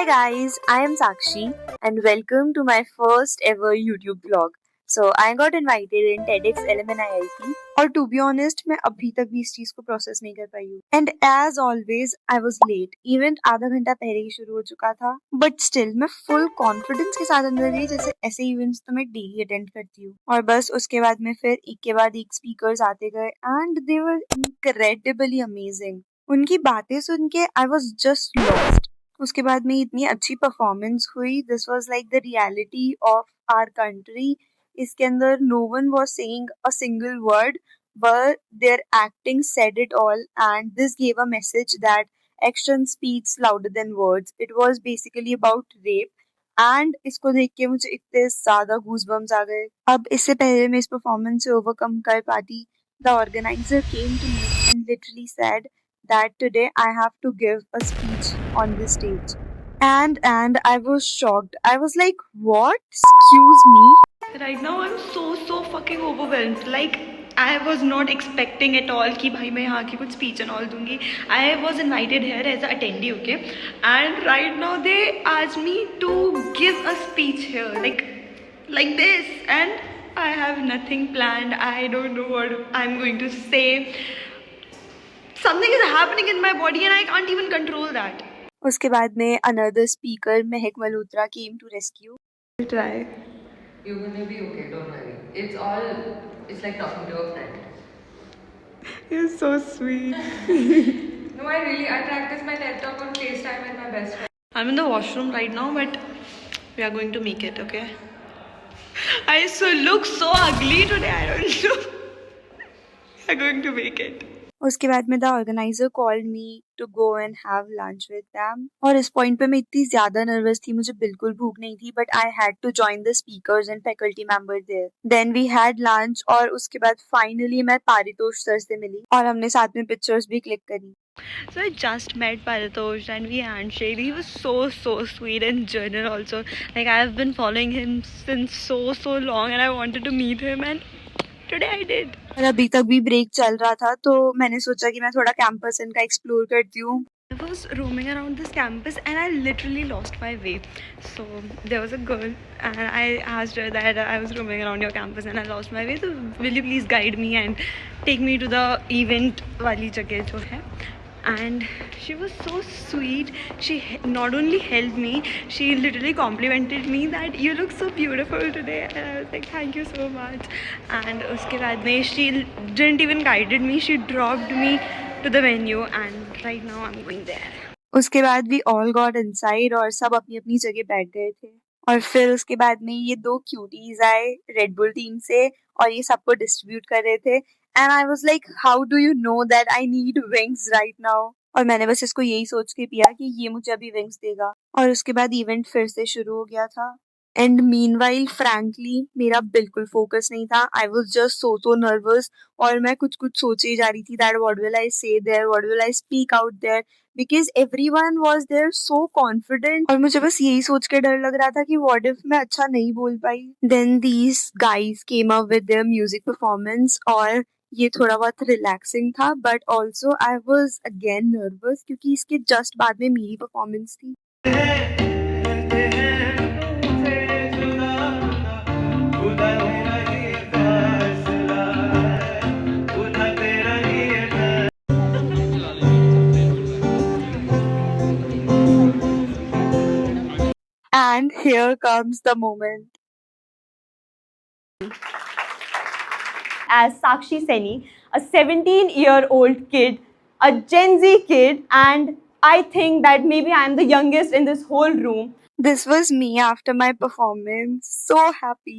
Hi guys, I am Sakshi and welcome to my first ever YouTube vlog. So I got invited in TEDx LMNIIT और to be honest मैं अभी तक भी इस चीज को प्रोसेस नहीं कर पाई हूँ. And as always I was late. Event आधा घंटा पहले ही शुरू हो चुका था. But still मैं full confidence के साथ अंदर गई जैसे ऐसे events तो मैं daily attend करती हूँ. और बस उसके बाद में फिर एक के बाद एक speakers आते गए and they were incredibly amazing. उनकी बातें सुन के I was just lost. उसके बाद में इतनी अच्छी परफॉर्मेंस हुई. This was like the reality of our country. इसके अंदर no one was saying a single word but their acting said it all and this gave a message that action speaks louder than words. It was basically about rape and इसको देख के मुझे इतने ज्यादा goosebumps आ गए. अब इससे पहले मैं इस परफॉर्मेंस से ओवरकम कर पाती, the organiser came to me and literally said that today I have to give a speech on this stage. And I was shocked. I was like, what? Excuse me? Right now I'm so fucking overwhelmed. Like I was not expecting at all कि भाई मैं यहाँ की कुछ speech and all दूँगी. I was invited here as a attendee, okay? And right now they asked me to give a speech here, like this, and I have nothing planned. I don't know what I'm going to say. Something is happening in my body and I can't even control that. उसके बाद में another speaker Mahak Malhotra came to rescue. I'll try. You're gonna be okay, don't worry. It's like talking to a friend. You're so sweet. No, I practice my TED talk on FaceTime with my best friend. I'm in the washroom right now, but we are going to make it, okay? I look so ugly today, I don't know. We are going to make it. उसके बाद में the organiser called me to go and have lunch with them. और इस point पे मैं इतनी ज्यादा nervous थी, मुझे बिल्कुल भूख नहीं थी, but I had to join the speakers and faculty member there. Then we had lunch और उसके बाद फाइनली मैं पारितोष सर से मिली और हमने साथ में पिक्चर्स भी क्लिक करी. So I just met Paritosh and we handshake. He was so sweet and genuine also. Like I have been following him since so long and I wanted to meet him and today I did. और अभी तक भी break चल रहा था तो मैंने सोचा कि मैं थोड़ा कैंपस इनका एक्सप्लोर करती हूँ. I was roaming around this campus and I literally lost my way. So there was a girl and I asked her that I was roaming around your campus and I lost my way. So will you please guide me and take me to the event वाली जगह जो है. And she was so sweet. She not only helped me, she literally complimented me that you look so beautiful today. And I was like, thank you so much. And उसके बाद में she didn't even guided me. She dropped me to the venue and right now I'm going there. उसके बाद भी all got inside और सब अपनी अपनी जगह बैठ गए थे. और फिर उसके बाद में ये दो क्यूटीज आए रेड बुल टीम से और ये सबको डिस्ट्रीब्यूट कर रहे थे. And I was like, how do you know that I need wings right now. और मैंने बस इसको यही सोच के पिया कि ये मुझे अभी विंग्स देगा. और उसके बाद इवेंट फिर से शुरू हो गया था. एंड मीनवाइल फ्रैंकली मेरा बिल्कुल फोकस नहीं था. I was just so nervous और मैं कुछ सोचे ही जा रही थी that what will I say there, what will I speak out there, because everyone was there so confident. और मुझे बस यही सोच के डर लग रहा था कि व्हाट इफ मैं अच्छा नहीं बोल पाई. Then these guys came up with their music performance और ये थोड़ा बहुत रिलैक्सिंग था but also I was again nervous क्योंकि इसके जस्ट बाद में मेरी परफॉर्मेंस थी. And here comes the moment. As Sakshi Seni, a 17-year-old kid, a Gen Z kid, and I think that maybe I am the youngest in this whole room. This was me after my performance. So happy.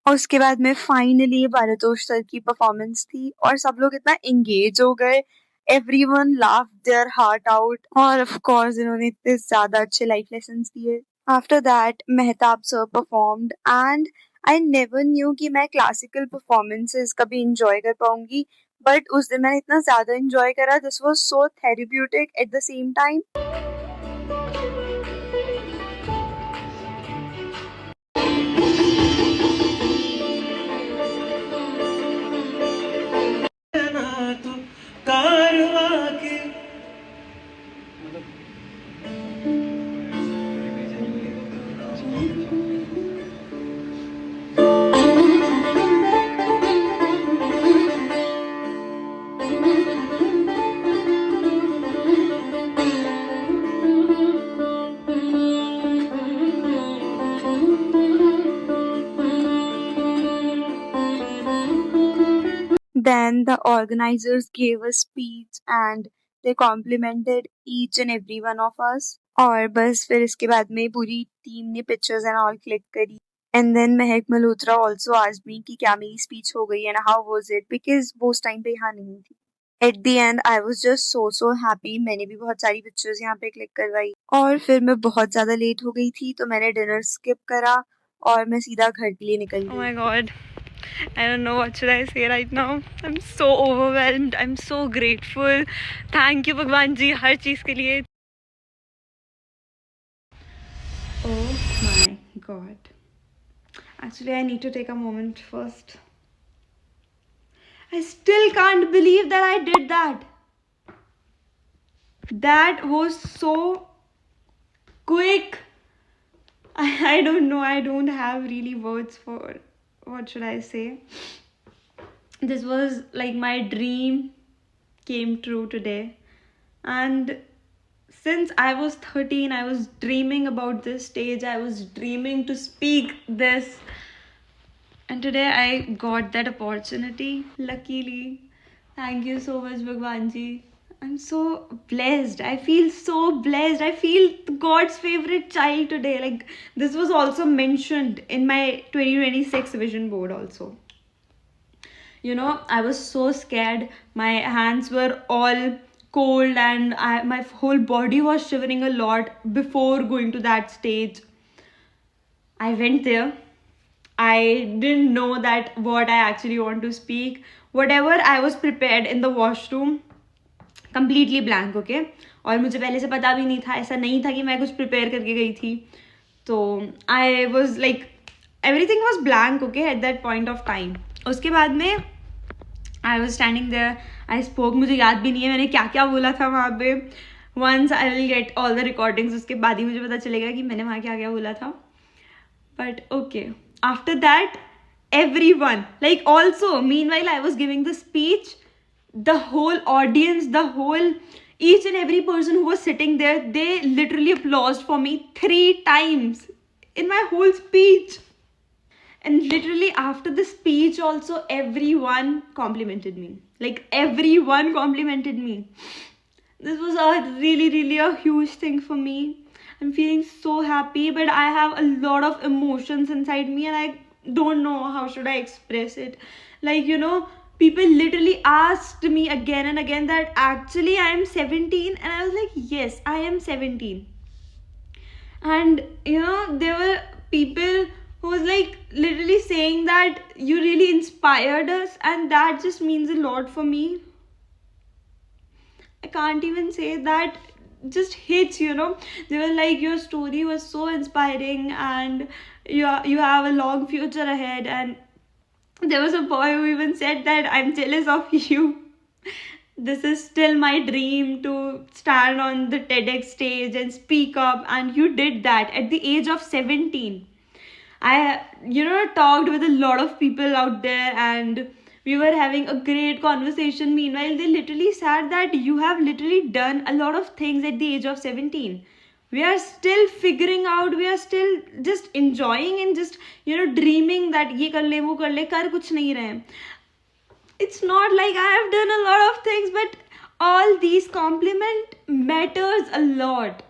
और उसके बाद में finally Paritosh sir की performance थी और सब लोग इतना एंगेज हो गए. Everyone laughed their heart out और of course इन्होंने इतने ज्यादा अच्छे लाइफ लेसन्स दिए. After that, Mehtab sir performed and I never knew कि मैं क्लासिकल परफॉर्मेंसेस कभी enjoy कर पाऊंगी, but उस दिन मैंने इतना ज्यादा enjoy करा. This was so therapeutic at the same time. Then the organizers gave a speech and they complimented each and every one of us. और बस फिर इसके बाद में पूरी टीम ने pictures and all click करी. And then Mehak Malhotra also asked me कि क्या मेरी speech हो गई and how was it, because वो उस time पे यहाँ नहीं थी. At the end, I was just so happy. मैंने भी बहुत सारी pictures यहाँ पे click करवाई और फिर मैं बहुत ज़्यादा late हो गई थी तो मैंने dinner skip करा और मैं सीधा घर के लिए निकल Oh गई. my god. I don't know what should I say right now. I'm so overwhelmed. I'm so grateful. Thank you भगवान जी हर चीज़ के लिए. Oh my god. Actually, I need to take a moment first. I still can't believe that I did that. That was so quick. I don't know. I don't have really words for what should I say. This was like my dream came true today. And since I was 13, I was dreaming about this stage. I was dreaming to speak this. And today I got that opportunity. Luckily. Thank you so much, Bhagwanji. I'm so blessed. I feel so blessed. I feel God's favorite child today. Like, this was also mentioned in my 2026 vision board also. You know, I was so scared. My hands were all cold and my whole body was shivering a lot before going to that stage. I went there. I didn't know that what I actually want to speak. Whatever I was prepared in the washroom, completely blank, okay? और मुझे पहले से पता भी नहीं था, ऐसा नहीं था कि मैं कुछ प्रिपेयर करके गई थी. तो I was like, everything was blank, okay, at that point of time. उसके बाद में I was standing there, I spoke, मुझे याद भी नहीं है मैंने क्या क्या बोला था वहाँ पे. Once I will get all the recordings, उसके बाद ही मुझे पता चलेगा कि मैंने वहाँ क्या क्या बोला था. But okay, after that, everyone, like also, meanwhile I was giving the speech, the whole audience, each and every person who was sitting there, they literally applauded for me 3 times in my whole speech. And literally after the speech also, everyone complimented me. Like, everyone complimented me. This was really a huge thing for me. I'm feeling so happy, but I have a lot of emotions inside me and I don't know how should I express it. Like, you know, people literally asked me again and again that actually I am 17, and I was like, yes, I am 17. And you know, there were people who was like literally saying that you really inspired us, and that just means a lot for me. I can't even say that, just hits, you know. They were like, your story was so inspiring and you have a long future ahead. And there was a boy who even said that I'm jealous of you. This is still my dream to stand on the TEDx stage and speak up, and you did that at the age of 17. I, you know, talked with a lot of people out there and we were having a great conversation. Meanwhile, they literally said that you have literally done a lot of things at the age of 17. We are still figuring out, we are still just enjoying and just, you know, dreaming that ye kar le, wo kar le, kar kuch nahi rahe. It's not like I have done a lot of things, but all these compliment matters a lot.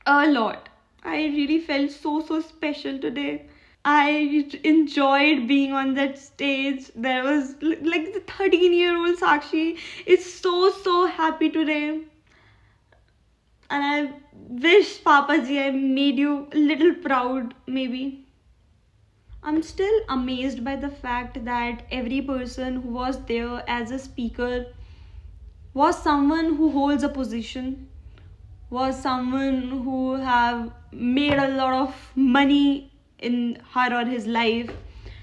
A lot. I really felt so special today. I enjoyed being on that stage. There was like the 13-year-old Sakshi is so happy today. And I wish Papa Ji I made you a little proud, maybe. I'm still amazed by the fact that every person who was there as a speaker was someone who holds a position, was someone who have made a lot of money in her or his life.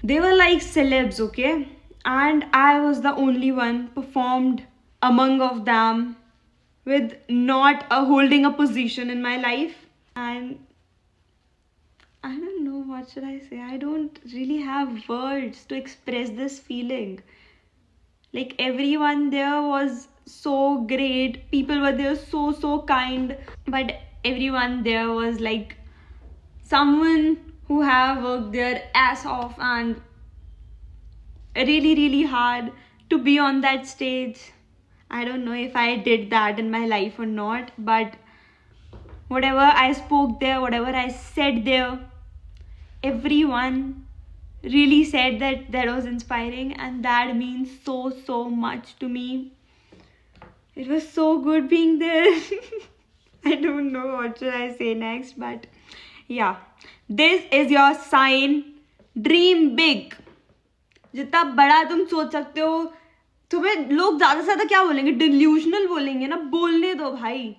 They were like celebs, okay? And I was the only one performed among of them with not holding a position in my life. And I don't know what should I say. I don't really have words to express this feeling. Like, everyone there was so great. People were there so kind. But everyone there was like someone who have worked their ass off, and really, really hard to be on that stage. I don't know if I did that in my life or not, but whatever I spoke there, whatever I said there, everyone really said that that was inspiring, and that means so much to me. It was so good being there. I don't know what should I say next, but yeah, this is your sign. Dream big. जितना बड़ा तुम सोच सकते हो, तुम्हें लोग ज्यादा से ज्यादा क्या बोलेंगे, डिल्यूशनल बोलेंगे ना, बोलने दो भाई,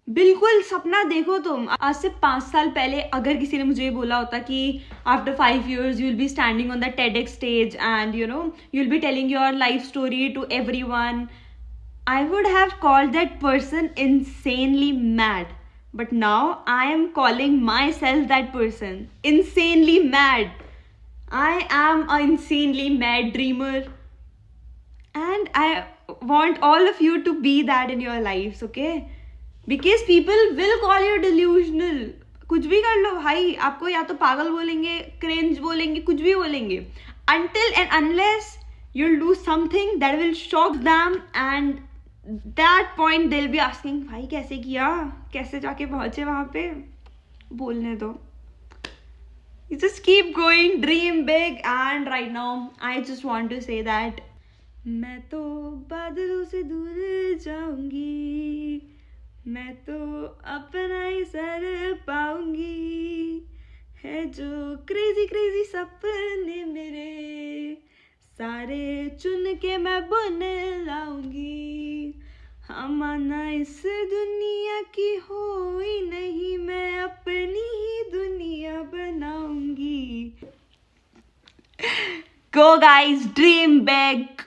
बिल्कुल सपना देखो तुम. आज से 5 साल पहले अगर किसी ने मुझे बोला होता कि after 5 years you will be standing on the TEDx stage and you will be telling your life story to everyone, I would have called that person insanely mad. But now I am calling myself that person. Insanely mad. I am an insanely mad dreamer. And I want all of you to be that in your lives, okay? Because people will call you delusional. कुछ भी कर लो भाई, आपको या तो पागल बोलेंगे, क्रेंज बोलेंगे, कुछ भी बोलेंगे. Until and unless you'll do something that will shock them, and that point they'll be asking, भाई कैसे किया, कैसे जाके पहुंचे वहां पे, बोलने दो. You just keep going, dream big, and right now I just want to say that मैं तो बादलों से दूर जाऊंगी, मैं तो अपना ही सर पाऊंगी, है जो क्रेजी क्रेजी सपने मेरे सारे चुन के मैं बुन लाऊंगी. अमाना इस दुनिया की हो ही नहीं, मैं अपनी ही दुनिया बनाऊंगी. Go guys, dream big,